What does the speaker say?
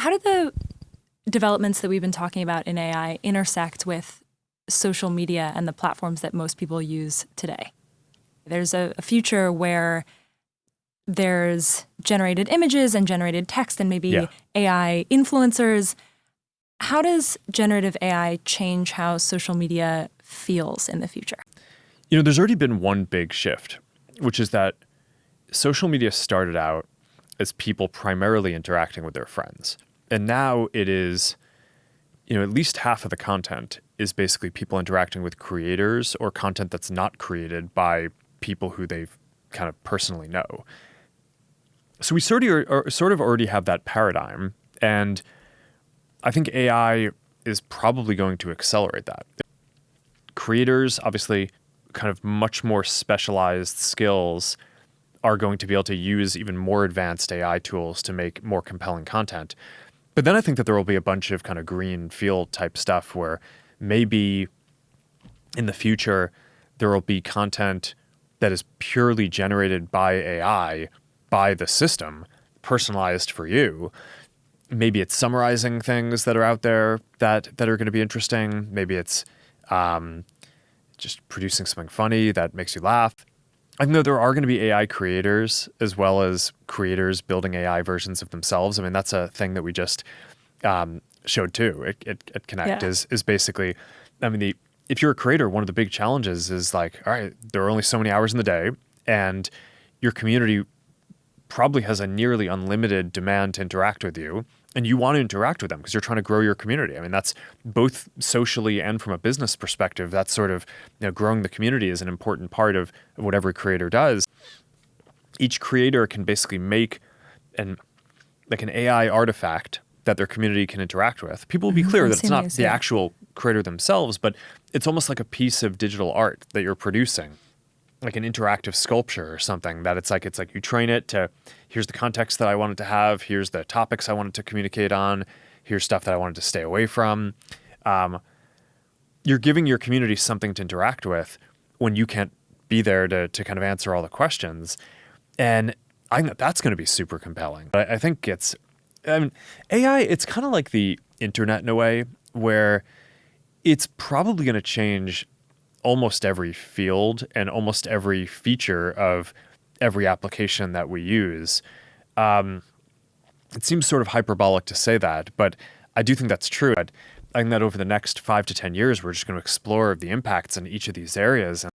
How do the developments that we've been talking about in AI intersect with social media and the platforms that most people use today? There's a future where there's generated images and generated text and maybe AI influencers. How does generative AI change how social media feels in the future? You know, there's already been one big shift, which is that social media started out as people primarily interacting with their friends. And now it is, you know, at least half of the content is basically people interacting with creators or content that's not created by people who they kind of personally know. So we sort of already have that paradigm. And I think AI is probably going to accelerate that. Creators, obviously, kind of much more specialized skills are going to be able to use even more advanced AI tools to make more compelling content. But then I think that there will be a bunch of kind of green field type stuff where maybe in the future there will be content that is purely generated by AI, by the system, personalized for you. Maybe it's summarizing things that are out there that are going to be interesting. Maybe it's just producing something funny that makes you laugh. I know there are going to be AI creators as well as creators building AI versions of themselves. I mean, that's a thing that we just showed too at Connect is basically, I mean, if you're a creator, one of the big challenges is like, all right, there are only so many hours in the day and your community probably has a nearly unlimited demand to interact with you, and you want to interact with them because you're trying to grow your community. I mean, that's both socially and from a business perspective. That's sort of, you know, growing the community is an important part of what every creator does. Each creator can basically make an AI artifact that their community can interact with. People will be clear that it's not the actual creator themselves, but it's almost like a piece of digital art that you're producing, like an interactive sculpture or something that it's like you train it to, here's the context that I want it to have, here's the topics I want it to communicate on, here's stuff that I want it to stay away from. You're giving your community something to interact with when you can't be there to kind of answer all the questions. And I think that's going to be super compelling. But I think AI, it's kind of like the internet in a way where it's probably going to change almost every field and almost every feature of every application that we use. It seems sort of hyperbolic to say that, but I do think that's true. I think that over the next 5 to 10 years, we're just going to explore the impacts in each of these areas.